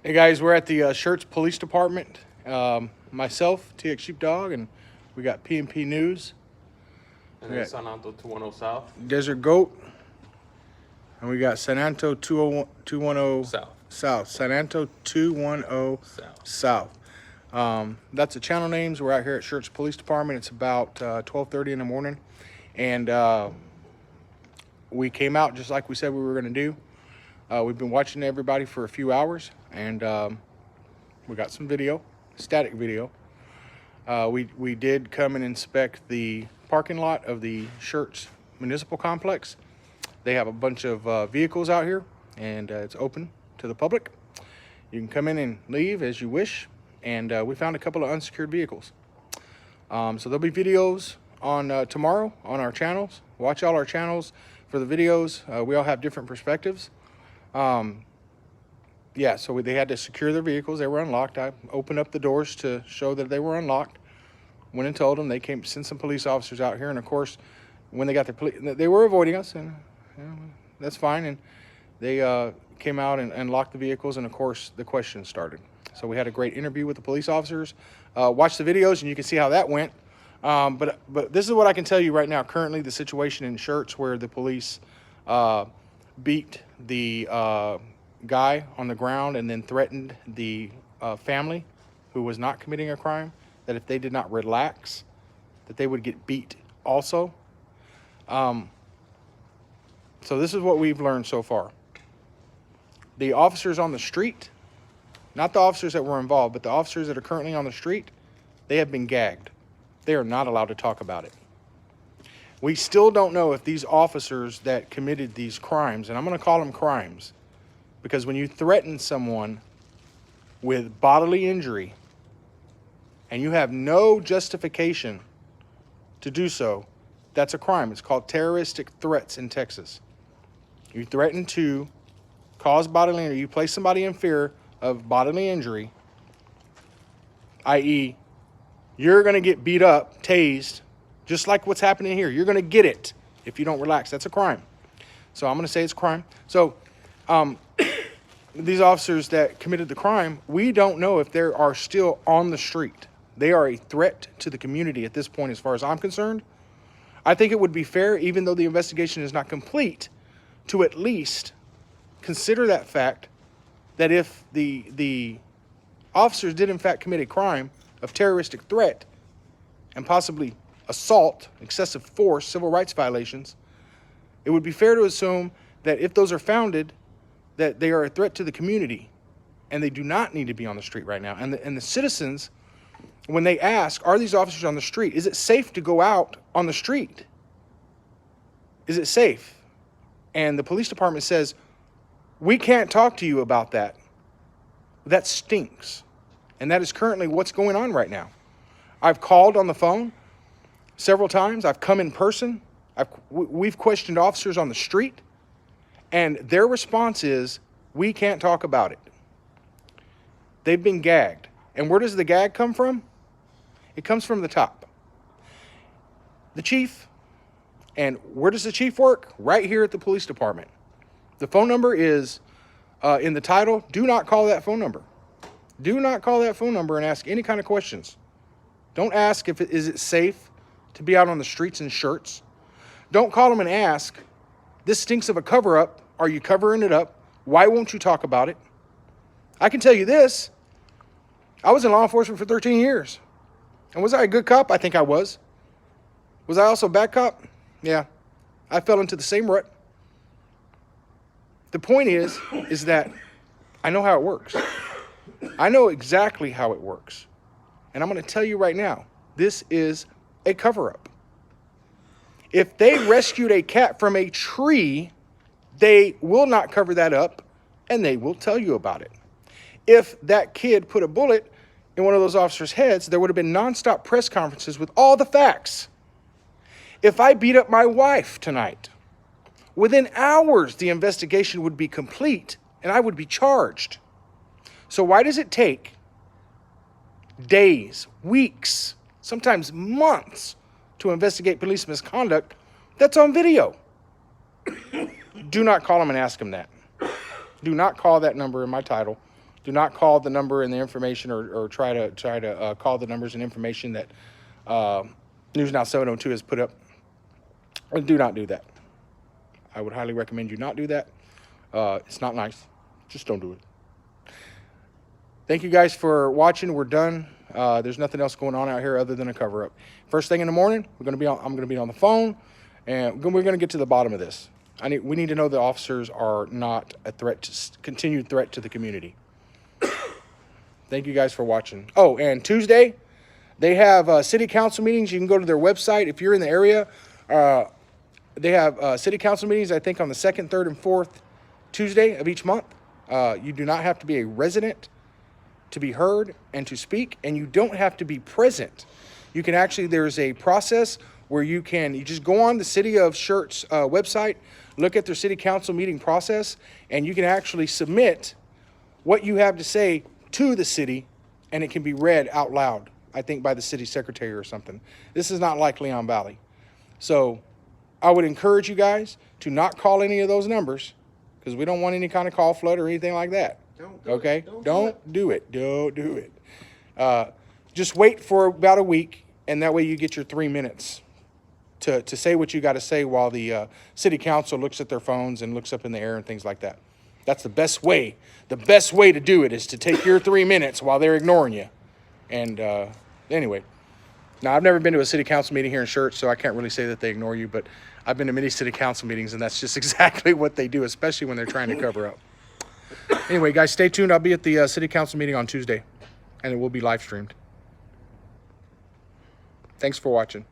Hey guys, we're at the Schertz Police Department. Myself, TX Sheepdog, and we got P&P News. And then San Anto 210 South. Desert Goat. And we got San Anto 210 South. San Anto 210 South. That's the channel names. We're out here at Schertz Police Department. It's about 12:30 in the morning. And we came out just like we said we were going to do. We've been watching everybody for a few hours, and we got some video, static video. We did come and inspect the parking lot of the Schertz Municipal Complex. They have a bunch of vehicles out here, and it's open to the public. You can come in and leave as you wish, and we found a couple of unsecured vehicles. So there'll be videos on tomorrow on our channels. Watch all our channels for the videos. We all have different perspectives. Yeah, so they had to secure their vehicles. They were unlocked. I opened up the doors to show that they were unlocked. Went and told them. They came, sent some police officers out here, and of course, when they got their police, they were avoiding us, and that's fine. And they came out and locked the vehicles, and of course, the questions started. So we had a great interview with the police officers. Watch the videos, and you can see how that went. But this is what I can tell you right now. Currently, the situation in Schertz where the police beat the guy on the ground and then threatened the family who was not committing a crime, that if they did not relax, that they would get beat also. So this is what we've learned so far. The officers on the street, not the officers that were involved, but the officers that are currently on the street, they have been gagged. They are not allowed to talk about it. We still don't know if these officers that committed these crimes, and I'm going to call them crimes, because when you threaten someone with bodily injury and you have no justification to do so, that's a crime. It's called terroristic threats in Texas. You threaten to cause bodily injury, you place somebody in fear of bodily injury, i.e., you're going to get beat up, tased, just like what's happening here. You're going to get it if you don't relax. That's a crime. So I'm going to say it's a crime. So these officers that committed the crime, we don't know if they are still on the street. They are a threat to the community at this point, as far as I'm concerned. I think it would be fair, even though the investigation is not complete, to at least consider that fact, that if the officers did in fact commit a crime of terroristic threat and possibly assault, excessive force, civil rights violations, it would be fair to assume that if those are founded, that they are a threat to the community and they do not need to be on the street right now. And the citizens, when they ask, are these officers on the street? Is it safe to go out on the street? Is it safe? And the police department says, we can't talk to you about that. That stinks. And that is currently what's going on right now. I've called on the phone several times. I've come in person. We've questioned officers on the street, and their response is, we can't talk about it. They've been gagged. And where does the gag come from? It comes from the top. The chief. And where does the chief work? Right here at the police department. The phone number is in the title. Do not call that phone number. Do not call that phone number and ask any kind of questions. Don't ask is it safe to be out on the streets in Schertz. Don't call them and ask, this stinks of a cover-up. Are you covering it up? Why won't you talk about it? I can tell you this. I was in law enforcement for 13 years. And was I a good cop? I think I was. Was I also a bad cop? Yeah. I fell into the same rut. The point is that I know how it works. I know exactly how it works. And I'm going to tell you right now, this is a cover-up. If they rescued a cat from a tree, they will not cover that up, and they will tell you about it. If that kid put a bullet in one of those officers' heads, there would have been nonstop press conferences with all the facts. If I beat up my wife tonight, within hours the investigation would be complete, and I would be charged. So why does it take days, weeks, sometimes months to investigate police misconduct that's on video? Do not call them and ask them that. Do not call that number in my title Do not call the number and the information, or try to call the numbers and information that News Now 702 has put up. Do not do that. I would highly recommend you not do that. It's not nice. Just don't do it. Thank you guys for watching. We're done. There's nothing else going on out here other than a cover-up. First thing in the morning, I'm going to be on the phone, and we're going to get to the bottom of this. We need to know the officers are not a continued threat to the community. Thank you guys for watching. Oh, and Tuesday, they have city council meetings. You can go to their website if you're in the area. They have city council meetings, I think, on the 2nd, 3rd, and 4th Tuesday of each month. You do not have to be a resident to be heard and to speak, and you don't have to be present. You can actually, there's a process where you just go on the City of Schertz website, look at their city council meeting process, and you can actually submit what you have to say to the city, and it can be read out loud, I think by the city secretary or something. This is not like Leon Valley. So I would encourage you guys to not call any of those numbers, because we don't want any kind of call flood or anything like that. Don't do it. Just wait for about a week, and that way you get your 3 minutes to say what you got to say while the city council looks at their phones and looks up in the air and things like that. That's the best way. The best way to do it is to take your 3 minutes while they're ignoring you. And anyway, now I've never been to a city council meeting here in Schertz, so I can't really say that they ignore you, but I've been to many city council meetings, and that's just exactly what they do, especially when they're trying to cover up. Anyway, guys, stay tuned. I'll be at the city council meeting on Tuesday, and it will be live streamed. Thanks for watching.